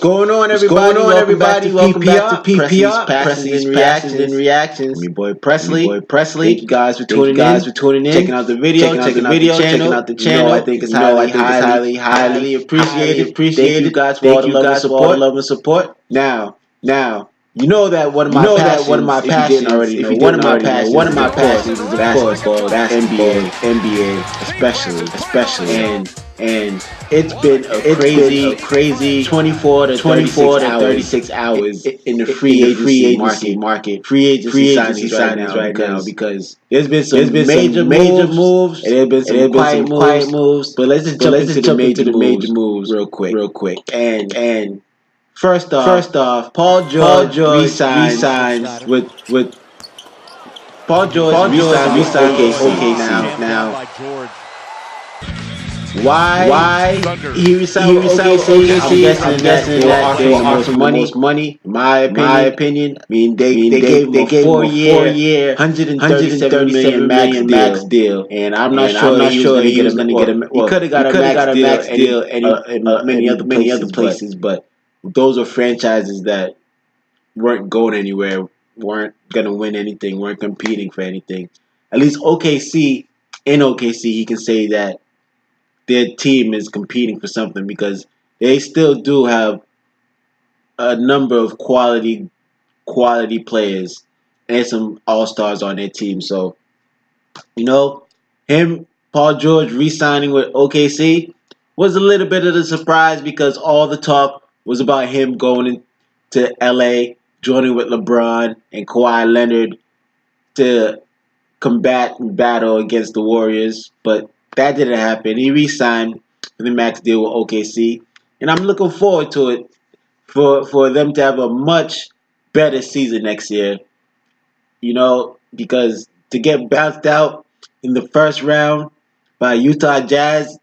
going on, everybody? Welcome back to PPR, Presley's Passions and Reactions. I'm your boy Presley. Thank you guys for tuning in. Checking out the video, checking out the channel. I think it's highly appreciated. Thank you guys for all the love and support. Now, you know that one of my passions, if you didn't already know, one of my passions is basketball, NBA, especially, and it's been a crazy 24 to 36 hours in the free agency market. Free agency signings right now because there's been some major moves and there's been some quiet moves. But let's just jump into the major moves real quick. And first off, Paul George resigns with Paul George resigns with OKC. Now, why he resigned with OKC? I'm guessing that they were offering the most money. In my opinion, I mean they gave him a 4-year, $137 million max deal, and I'm not sure he was going to get a. He could have got a max deal in many other places, but those are franchises that weren't going anywhere, weren't going to win anything, weren't competing for anything. At least OKC, he can say that their team is competing for something because they still do have a number of quality players and some all-stars on their team. So, Paul George re-signing with OKC was a little bit of a surprise because all the talk was about him going to LA, joining with LeBron and Kawhi Leonard to combat and battle against the Warriors, but that didn't happen. He re-signed for the max deal with OKC, and I'm looking forward to it for them to have a much better season next year. Because to get bounced out in the first round by Utah Jazz,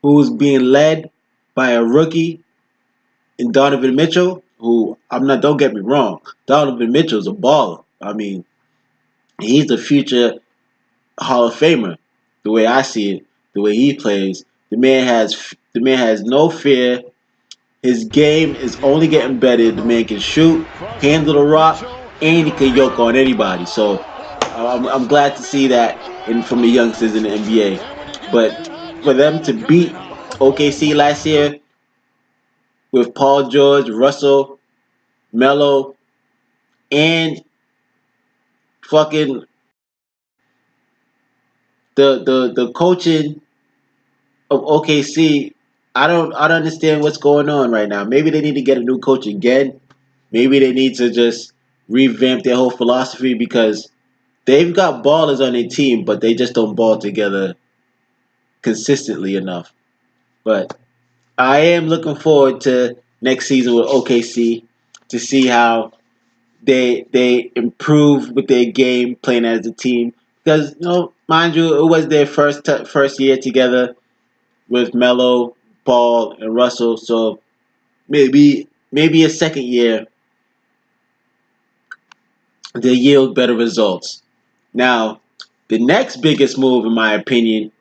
who's being led by a rookie in Donovan Mitchell, who don't get me wrong, Donovan Mitchell's a baller. I mean, he's a future Hall of Famer, the way I see it, the way he plays. The man has no fear. His game is only getting better. The man can shoot, handle the rock, and he can yoke on anybody. So I'm glad to see that from the youngsters in the NBA. But for them to beat OKC last year with Paul George, Russell, Melo, and fucking the coaching of OKC, I don't understand what's going on right now. Maybe they need to get a new coach again. Maybe they need to just revamp their whole philosophy because they've got ballers on their team, but they just don't ball together consistently enough. But I am looking forward to next season with OKC to see how they improve with their game playing as a team. Because, mind you, it was their first year together with Melo, Paul, and Russell. So maybe a second year they yield better results. Now, the next biggest move, in my opinion,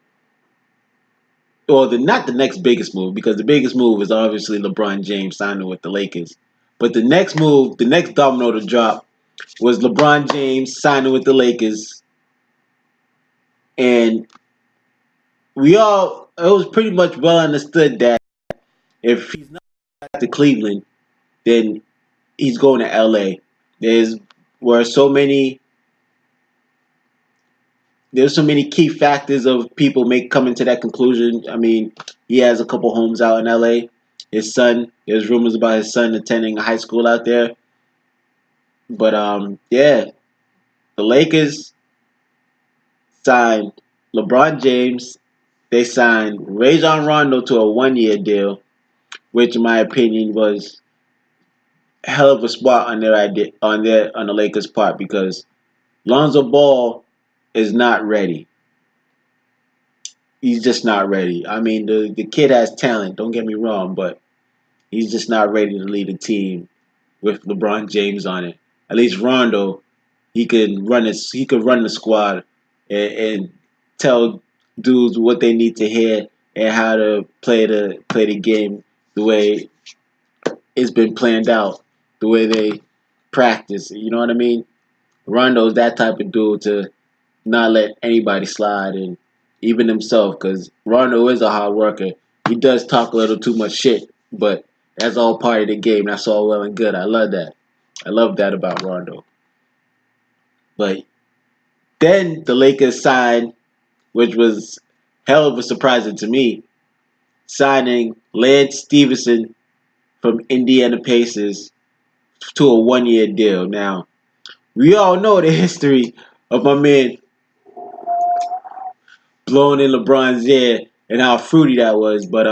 not the next biggest move, because the biggest move is obviously LeBron James signing with the Lakers. But the next move, the next domino to drop, was LeBron James signing with the Lakers. And it was pretty much well understood that if he's not to Cleveland, then he's going to LA. There's so many key factors of people coming to that conclusion. I mean, he has a couple homes out in LA. There's rumors about his son attending a high school out there. But the Lakers signed LeBron James. They signed Rajon Rondo to a 1-year deal, which in my opinion was a hell of a spot on the Lakers' part because Lonzo Ball is not ready. He's just not ready. I mean, the kid has talent, don't get me wrong, but he's just not ready to lead a team with LeBron James on it. At least Rondo, he could run the squad and tell dudes what they need to hear and how to play the game the way it's been planned out the way they practice. You know what I mean? Rondo's that type of dude to not let anybody slide, and even himself, because Rondo is a hard worker. He does talk a little too much shit, but that's all part of the game. That's all well and good. I love that. I love that about Rondo. But then the Lakers signed, which was hell of a surprising to me, signing Lance Stevenson from Indiana Pacers to a 1-year deal. Now, we all know the history of my man blowing in LeBron's ear and how fruity that was. But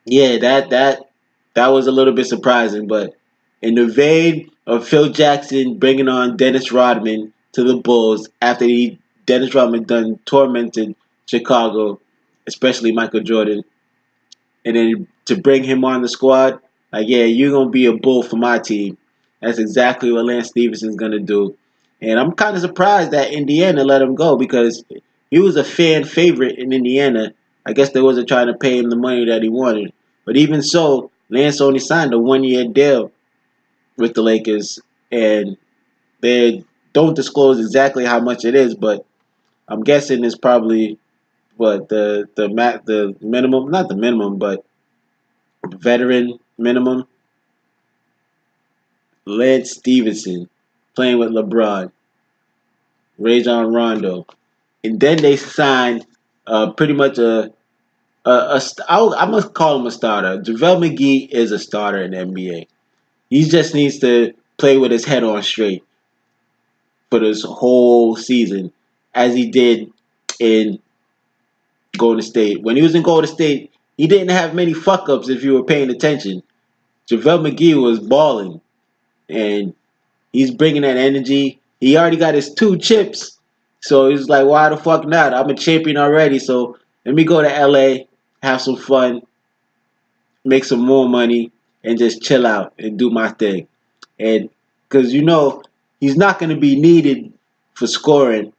yeah, that was a little bit surprising. But in the vein of Phil Jackson bringing on Dennis Rodman to the Bulls after Dennis Rodman done tormented Chicago, especially Michael Jordan, and then to bring him on the squad, like, yeah, you're gonna be a Bull for my team. That's exactly what Lance Stevenson's gonna do. And I'm kind of surprised that Indiana let him go because he was a fan favorite in Indiana. I guess they wasn't trying to pay him the money that he wanted. But even so, Lance only signed a 1-year deal with the Lakers, and they don't disclose exactly how much it is, but I'm guessing it's probably what the minimum, not the minimum, but veteran minimum. Lance Stevenson playing with LeBron, Rajon Rondo, and then they signed pretty much I must call him a starter. JaVale McGee is a starter in the NBA. He just needs to play with his head on straight for this whole season, as he did in Golden State. When he was in Golden State, he didn't have many fuck ups if you were paying attention. JaVale McGee was balling, and he's bringing that energy. He already got his 2 chips, so he's like, why the fuck not? I'm a champion already, so let me go to LA, have some fun, make some more money, and just chill out and do my thing. And because he's not going to be needed for scoring,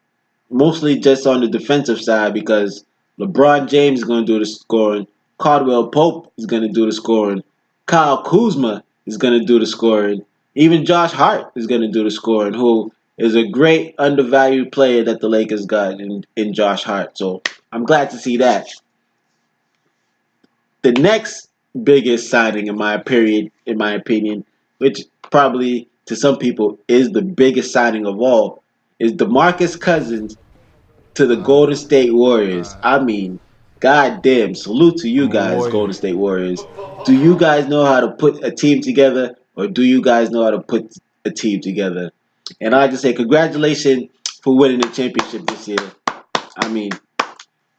mostly just on the defensive side, because LeBron James is going to do the scoring, Caldwell Pope is going to do the scoring, Kyle Kuzma is going to do the scoring, even Josh Hart is going to do the scoring, who is a great undervalued player that the Lakers got in Josh Hart. So I'm glad to see that. The next biggest signing in my opinion, which probably to some people is the biggest signing of all, is DeMarcus Cousins to the Golden State Warriors. I mean, goddamn, salute to you guys, Golden State Warriors. Do you guys know how to put a team together, or do you guys know how to put a team together? And I just say congratulations for winning the championship this year. I mean,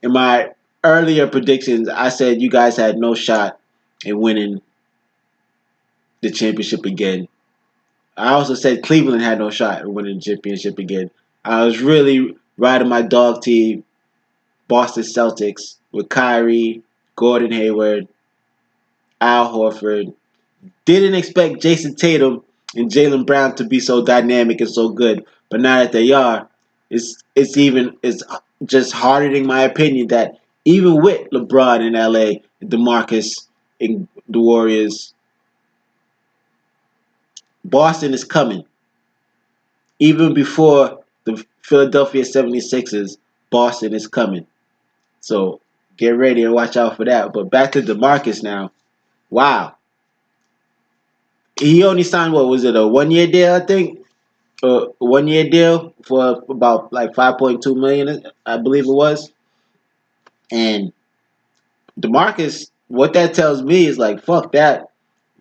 in my earlier predictions, I said you guys had no shot in winning the championship again. I also said Cleveland had no shot in winning the championship again. I was really riding my dog team, Boston Celtics, with Kyrie, Gordon Hayward, Al Horford. Didn't expect Jason Tatum and Jaylen Brown to be so dynamic and so good, but now that they are, it's just hardening my opinion that even with LeBron in LA, DeMarcus in the Warriors, Boston is coming. Even before the Philadelphia 76ers, Boston is coming. So get ready and watch out for that. But back to DeMarcus now. Wow. He only signed, what was it, a 1-year deal, I think? A 1-year deal for about like $5.2 million, I believe it was. And DeMarcus, what that tells me is like, fuck that.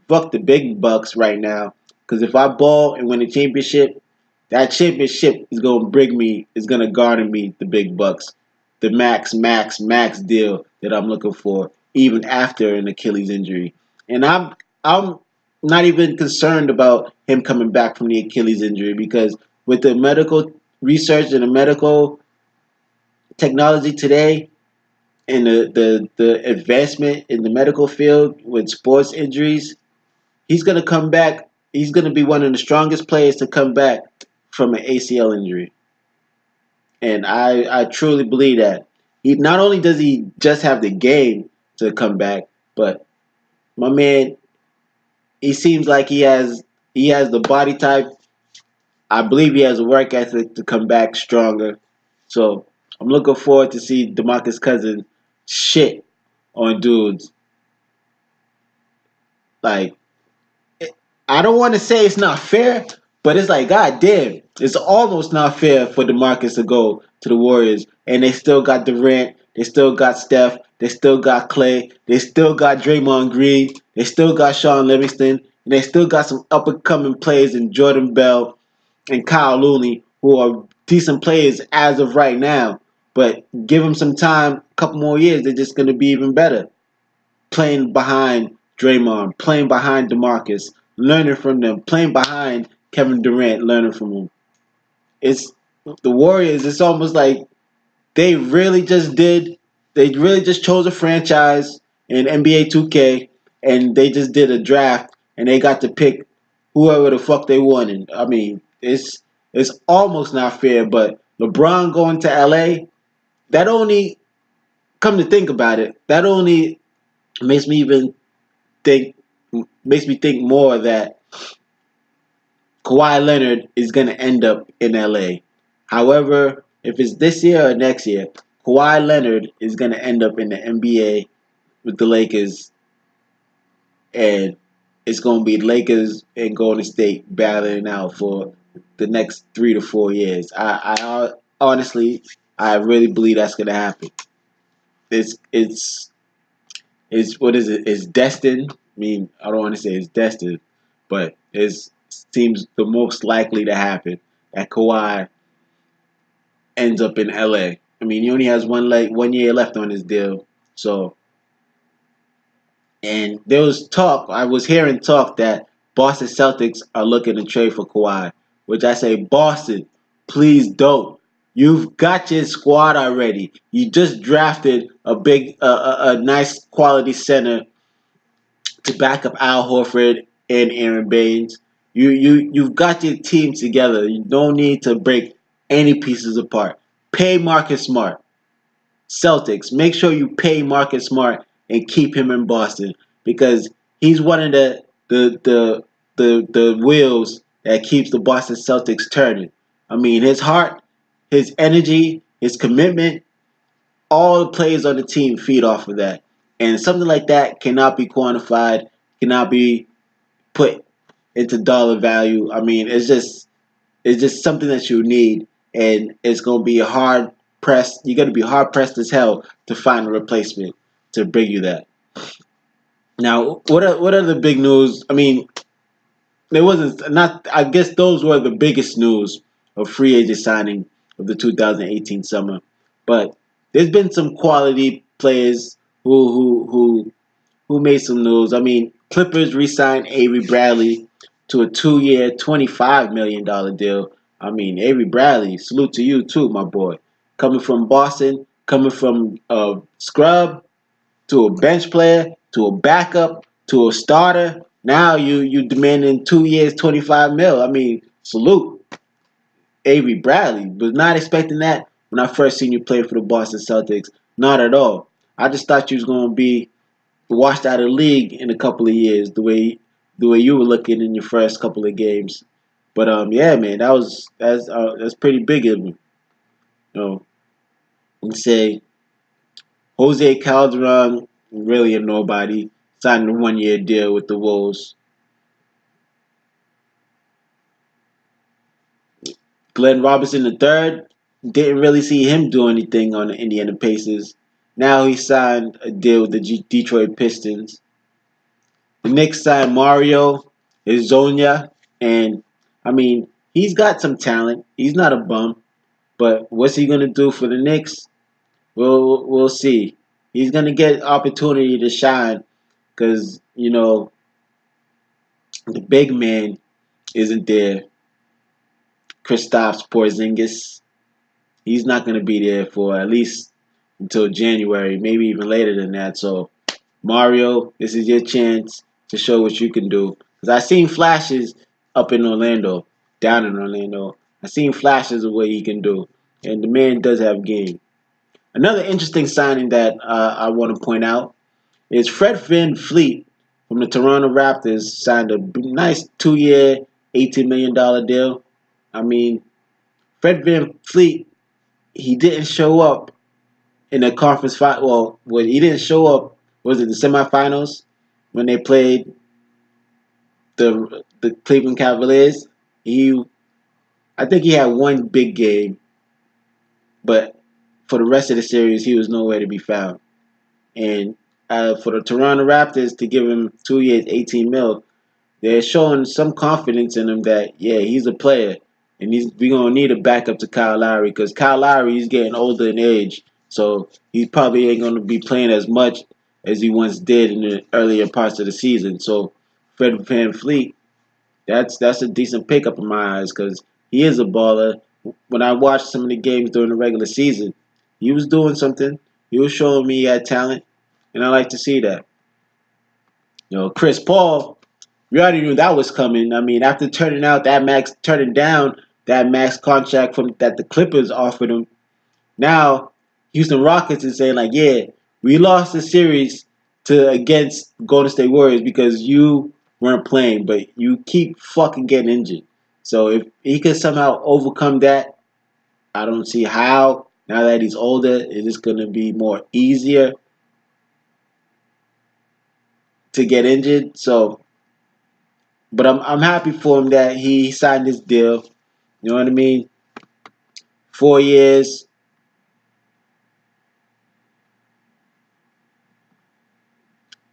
Fuck the big bucks right now. Because if I ball and win a championship, that championship is going to garner me the big bucks. The max deal that I'm looking for, even after an Achilles injury. And I'm not even concerned about him coming back from the Achilles injury, because with the medical research and the medical technology today, and the advancement in the medical field with sports injuries, he's going to come back. He's going to be one of the strongest players to come back from an ACL injury. And I truly believe that. He not only does he just have the game to come back, but my man he seems like he has the body type. I believe he has a work ethic to come back stronger. So I'm looking forward to see DeMarcus Cousins shit on dudes. Like, I don't want to say it's not fair, but it's like, god damn, it's almost not fair for DeMarcus to go to the Warriors, and they still got Durant, they still got Steph, they still got Clay, they still got Draymond Green, they still got Sean Livingston, and they still got some up and coming players in Jordan Bell and Kyle Looney, who are decent players as of right now. But give them some time, a couple more years, they're just going to be even better. Playing behind Draymond, playing behind DeMarcus, learning from them, playing behind Kevin Durant, learning from him. It's the Warriors. It's almost like they really just did. They really just chose a franchise in NBA 2K, and they just did a draft, and they got to pick whoever the fuck they wanted. I mean, it's almost not fair. But LeBron going to LA, that only come to think about it, that only makes me even think makes me think more that Kawhi Leonard is going to end up in LA. However, if it's this year or next year, Kawhi Leonard is going to end up in the NBA with the Lakers, and it's going to be Lakers and Golden State battling out for the next 3 to 4 years. I honestly, I really believe that's going to happen. It's what is it? It's destined. I mean, I don't want to say it's destined, but it seems the most likely to happen that Kawhi ends up in LA. I mean, he only has 1 year left on his deal, so. And there was talk. I was hearing talk that Boston Celtics are looking to trade for Kawhi, which I say, Boston, please don't. You've got your squad already. You just drafted a nice quality center to back up Al Horford and Aaron Baines. You've got your team together. You don't need to break any pieces apart. Pay Marcus Smart. Celtics, make sure you pay Marcus Smart and keep him in Boston because he's one of the wheels that keeps the Boston Celtics turning. I mean, his heart, his energy, his commitment, all the players on the team feed off of that. And something like that cannot be quantified, cannot be put into dollar value. I mean, it's just something that you need, and it's gonna be hard pressed. You're gonna be hard pressed as hell to find a replacement to bring you that. Now, what are the big news? I mean, there wasn't not. I guess those were the biggest news of free agent signing of the 2018 summer. But there's been some quality players who made some news. I mean, Clippers re-signed Avery Bradley to a 2-year, $25 million deal. I mean, Avery Bradley, salute to you too, my boy. Coming from Boston, coming from a scrub to a bench player to a backup to a starter. Now you demanding 2 years, 25 mil. I mean, salute, Avery Bradley. Was not expecting that when I first seen you play for the Boston Celtics. Not at all. I just thought you was gonna be washed out of the league in a couple of years, the way you were looking in your first couple of games. But yeah, man, that's pretty big of him. You know, and say Jose Calderon, really a nobody, signed a 1 year deal with the Wolves. Glenn Robinson III, didn't really see him do anything on the Indiana Pacers. Now he signed a deal with the Detroit Pistons. The Knicks signed Mario Hezonja, and I mean, he's got some talent. He's not a bum, but what's he gonna do for the Knicks? We'll see. He's gonna get opportunity to shine because the big man isn't there. Kristaps Porzingis, he's not gonna be there for at least until January, maybe even later than that. So Mario, this is your chance to show what you can do. Because I seen flashes up in Orlando, down in Orlando. I seen flashes of what he can do. And the man does have game. Another interesting signing that I want to point out is Fred VanVleet from the Toronto Raptors signed a nice 2-year, $18 million deal. I mean, Fred VanVleet, he didn't show up in the conference fight. Well, when he didn't show up, was it the semifinals when they played the Cleveland Cavaliers? I think he had one big game, but for the rest of the series, he was nowhere to be found. And for the Toronto Raptors to give him 2 years, 18 mil, they're showing some confidence in him that, yeah, he's a player. And we're going to need a backup to Kyle Lowry because Kyle Lowry is getting older in age. So he probably ain't going to be playing as much as he once did in the earlier parts of the season. So Fred VanVleet, that's a decent pickup in my eyes because he is a baller. When I watched some of the games during the regular season, he was doing something. He was showing me he had talent, and I like to see that. Chris Paul, we already knew that was coming. I mean, after turning down that max contract that the Clippers offered him, now Houston Rockets is saying like, yeah, we lost the series against Golden State Warriors because you weren't playing, but you keep fucking getting injured. So if he could somehow overcome that, I don't see how. Now that he's older, it is going to be more easier to get injured. So, but I'm happy for him that he signed this deal. You know what I mean? 4 years.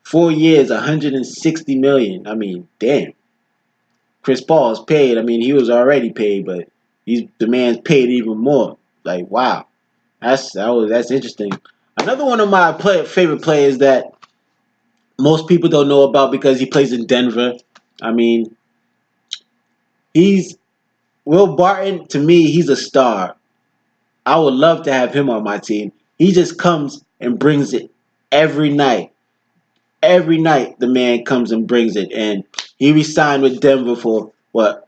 4 years, $160 million. I mean, damn. Chris Paul's paid. I mean, he was already paid, but the man's paid even more. Like, wow, that's interesting. Another one of my favorite players that most people don't know about because he plays in Denver. I mean, Will Barton. To me, he's a star. I would love to have him on my team. He just comes and brings it every night. Every night the man comes and brings it, and he re-signed with Denver for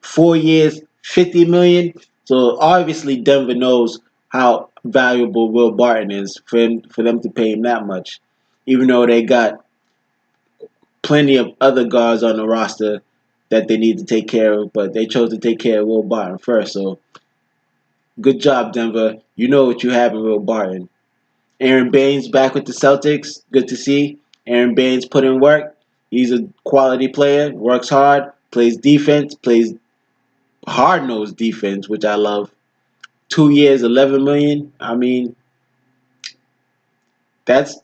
4 years, $50 million. So obviously Denver knows how valuable Will Barton is for them to pay him that much, even though they got plenty of other guards on the roster that they need to take care of, but they chose to take care of Will Barton first. So good job, Denver. You know what you have in Will Barton. Aaron Baines back with the Celtics. Good to see. Aaron Baines put in work. He's a quality player, works hard, plays defense, plays hard-nosed defense, which I love. 2 years, $11 million. I mean, that's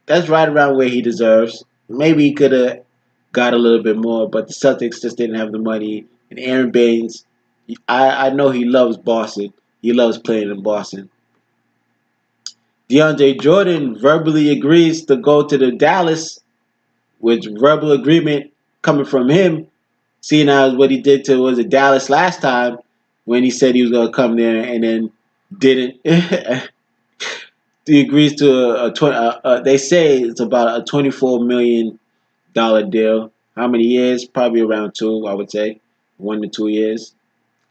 right around where he deserves. Maybe he could have got a little bit more, but the Celtics just didn't have the money. And Aaron Baines, I know he loves Boston. He loves playing in Boston. DeAndre Jordan verbally agrees to go to the Dallas, with verbal agreement coming from him, seeing as what he did to Dallas last time when he said he was going to come there and then didn't. He agrees to they say it's about a $24 million deal. How many years? Probably around 2, I would say. 1 to 2 years.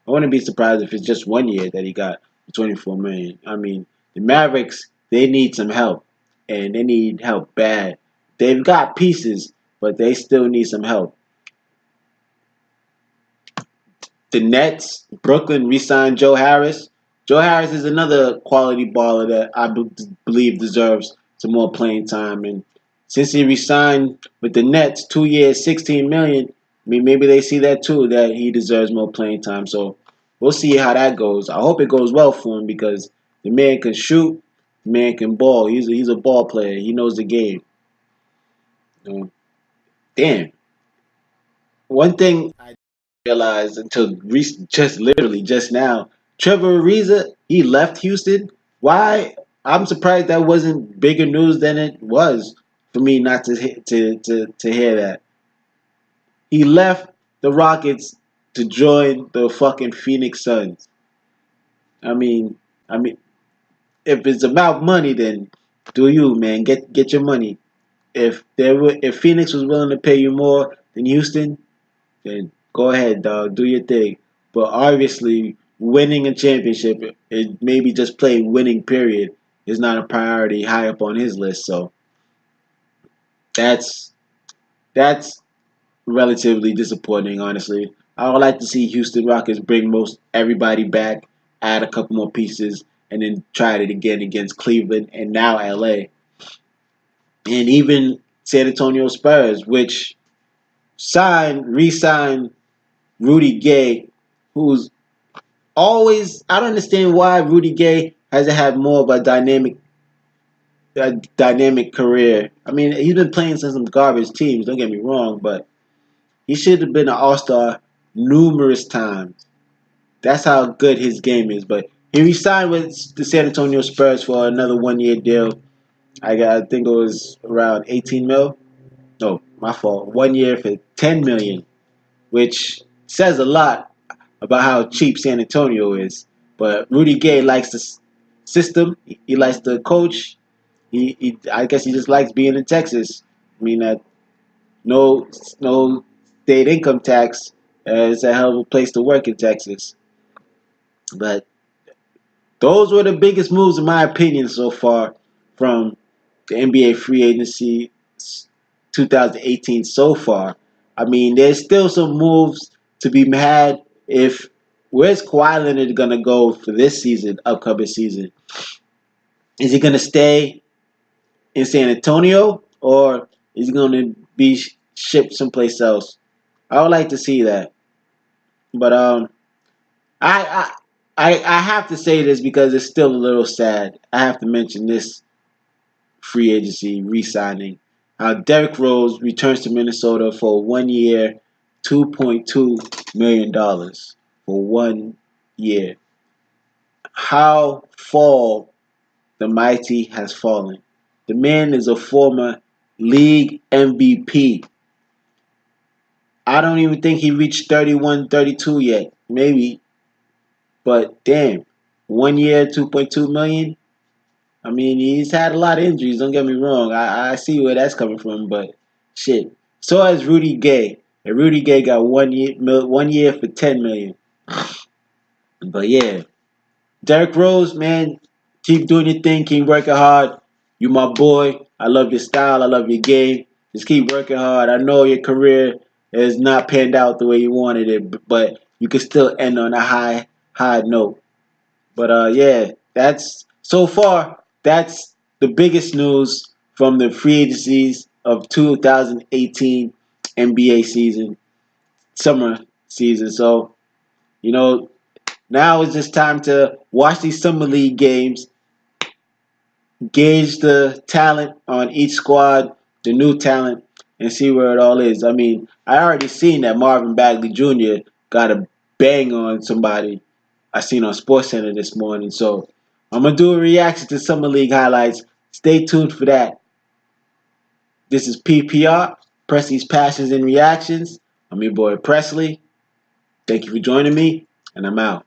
I wouldn't be surprised if it's just 1 year that he got $24 million. I mean, the Mavericks, they need some help, and they need help bad. They've got pieces, but they still need some help. The Nets, Brooklyn re-signed Joe Harris. Joe Harris is another quality baller that I believe deserves some more playing time. And since he re-signed with the Nets, 2 years, $16 million, I mean, maybe they see that too, that he deserves more playing time. So we'll see how that goes. I hope it goes well for him because the man can shoot, the man can ball. He's a ball player. He knows the game. Damn. One thing I realized until just now, Trevor Ariza, he left Houston. Why? I'm surprised that wasn't bigger news than it was for me not to hear that. He left the Rockets to join the fucking Phoenix Suns. I mean, if it's about money, then do you, man? Get your money. If Phoenix was willing to pay you more than Houston, then go ahead, dog. Do your thing. But obviously, winning a championship, it maybe just playing winning, period, is not a priority high up on his list. So that's That's relatively disappointing, honestly. I would like to see Houston Rockets bring most everybody back, add a couple more pieces, and then try it again against Cleveland and now LA. And even San Antonio Spurs, which re-signed Rudy Gay, who's always, I don't understand why Rudy Gay hasn't had more of a dynamic career. I mean, he's been playing some garbage teams, don't get me wrong, but he should have been an all-star numerous times. That's how good his game is. But he re-signed with the San Antonio Spurs for another one-year deal. I think it was around 18 mil. No, my fault. 1 year for 10 million, which says a lot about how cheap San Antonio is. But Rudy Gay likes the system. He likes the coach. I guess he just likes being in Texas. I mean, no, no state income tax. It's a hell of a place to work in Texas. But those were the biggest moves, in my opinion, so far from the NBA free agency 2018 so far. I mean, there's still some moves to be had. If where's Kawhi Leonard gonna go for this season, upcoming season? Is he gonna stay in San Antonio or is he gonna be shipped someplace else? I would like to see that, but I I have to say this because it's still a little sad. I have to mention this free agency re-signing. Derrick Rose returns to Minnesota for 1 year, $2.2 million for 1 year. How fall the mighty has fallen. The man is a former league MVP. I don't even think he reached 31, 32 yet. Maybe. But damn, 1 year, 2.2 million. I mean, he's had a lot of injuries. Don't get me wrong. I see where that's coming from, but shit. So has Rudy Gay, and Rudy Gay got 1 year for 10 million. But yeah, Derrick Rose, man, keep doing your thing. Keep working hard. You my boy. I love your style. I love your game. Just keep working hard. I know your career is not panned out the way you wanted it, but you can still end on a high note. But yeah, that's so far. That's the biggest news from the free agencies of 2018 NBA season, summer season. So you know, now it's just time to watch these summer league games, gauge the talent on each squad, the new talent, and see where it all is. I mean, I already seen that Marvin Bagley Jr. got a bang on somebody I seen on SportsCenter this morning. So I'm gonna do a reaction to Summer League highlights. Stay tuned for that. This is PPR, Presley's Passions and Reactions. I'm your boy Presley. Thank you for joining me, and I'm out.